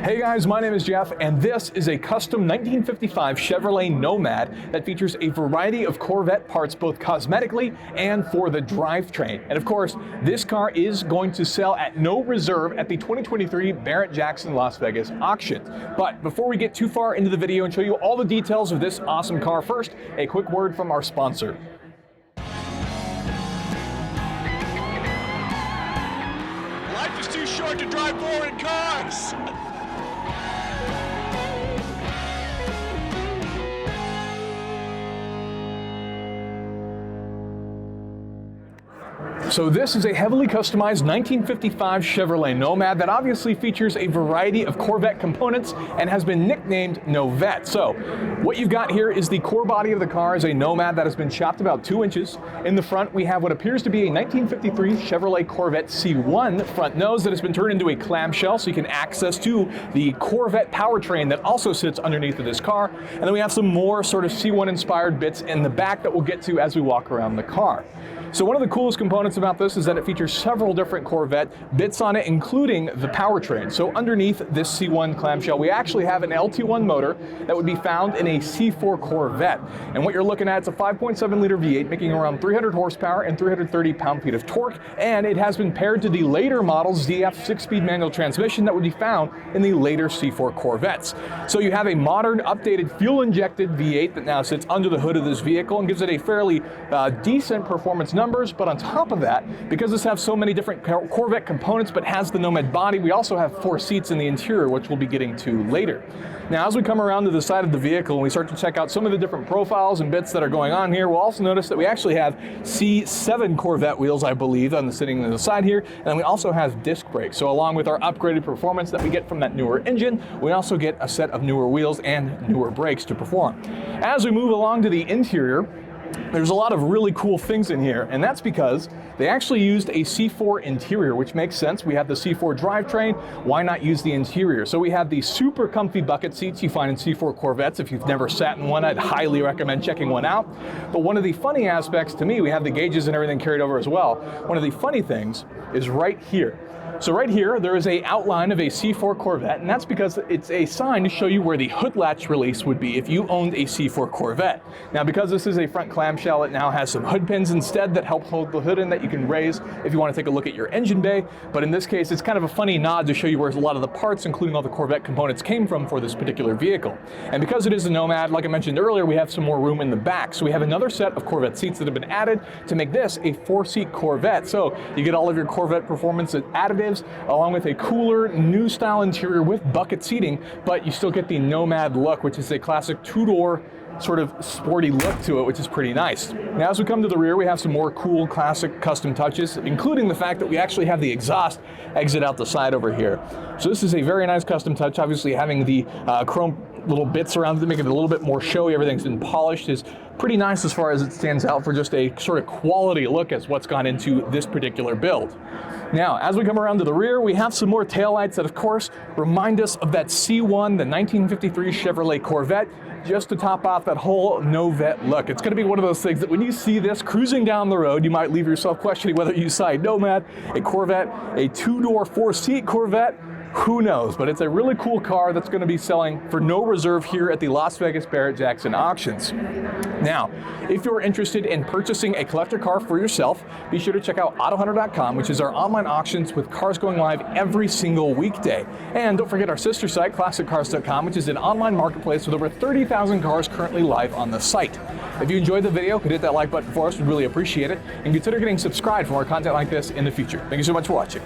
Hey guys, my name is Jeff, and this is a custom 1955 Chevrolet Nomad that features a variety of Corvette parts both cosmetically and for the drivetrain. And of course, this car is going to sell at no reserve at the 2023 Barrett-Jackson Las Vegas auction. But before we get too far into the video and show you all the details of this awesome car, first, a quick word from our sponsor. Life is too short to drive boring cars. So this is a heavily customized 1955 Chevrolet Nomad that obviously features a variety of Corvette components and has been nicknamed Novet. So what you've got here is the core body of the car is a Nomad that has been chopped about 2 inches. In the front, we have what appears to be a 1953 Chevrolet Corvette C1 front nose that has been turned into a clamshell so you can access to the Corvette powertrain that also sits underneath of this car. And then we have some more sort of C1 inspired bits in the back that we'll get to as we walk around the car. So one of the coolest components about this is that it features several different Corvette bits on it, including the powertrain. So underneath this C1 clamshell, we actually have an LT1 motor that would be found in a C4 Corvette. And what you're looking at is a 5.7 liter V8 making around 300 horsepower and 330 pound-feet of torque. And it has been paired to the later model's ZF 6-speed manual transmission that would be found in the later C4 Corvettes. So you have a modern, updated, fuel-injected V8 that now sits under the hood of this vehicle and gives it a fairly decent performance numbers, but on top of that, because this has so many different Corvette components but has the Nomad body, we also have 4 seats in the interior, which we'll be getting to later. Now, as we come around to the side of the vehicle and we start to check out some of the different profiles and bits that are going on here, we'll also notice that we actually have C7 Corvette wheels, I believe, sitting on the side here, and then we also have disc brakes. So along with our upgraded performance that we get from that newer engine, we also get a set of newer wheels and newer brakes to perform. As we move along to the interior, there's a lot of really cool things in here, and that's because they actually used a C4 interior, which makes sense. We have the C4 drivetrain, why not use the interior? So we have these super comfy bucket seats you find in C4 Corvettes. If you've never sat in one, I'd highly recommend checking one out. But one of the funny aspects to me, we have the gauges and everything carried over as well. One of the funny things is right here. So right here, there is an outline of a C4 Corvette, and that's because it's a sign to show you where the hood latch release would be if you owned a C4 Corvette. Now, because this is a front clamshell, it now has some hood pins instead that help hold the hood in that you can raise if you want to take a look at your engine bay. But in this case, it's kind of a funny nod to show you where a lot of the parts, including all the Corvette components, came from for this particular vehicle. And because it is a Nomad, like I mentioned earlier, we have some more room in the back. So we have another set of Corvette seats that have been added to make this a 4-seat Corvette. So you get all of your Corvette performance additives, along with a cooler, new style interior with bucket seating, but you still get the Nomad look, which is a classic 2-door sort of sporty look to it, which is pretty nice. Now, as we come to the rear, we have some more cool, classic custom touches, including the fact that we actually have the exhaust exit out the side over here. So this is a very nice custom touch. Obviously, having the chrome little bits around to make it a little bit more showy, everything's been polished, is pretty nice as far as it stands out for just a sort of quality look as what's gone into this particular build. Now, as we come around to the rear, we have some more taillights that, of course, remind us of that C1, the 1953 Chevrolet Corvette, just to top off that whole Novet look. It's going to be one of those things that when you see this cruising down the road, you might leave yourself questioning whether you saw a Nomad, a Corvette, a 2-door, 4-seat Corvette. Who knows? But it's a really cool car that's going to be selling for no reserve here at the Las Vegas Barrett-Jackson auctions. Now, if you're interested in purchasing a collector car for yourself, be sure to check out AutoHunter.com, which is our online auctions with cars going live every single weekday. And don't forget our sister site, ClassicCars.com, which is an online marketplace with over 30,000 cars currently live on the site. If you enjoyed the video, could hit that like button for us, we'd really appreciate it. And consider getting subscribed for more content like this in the future. Thank you so much for watching.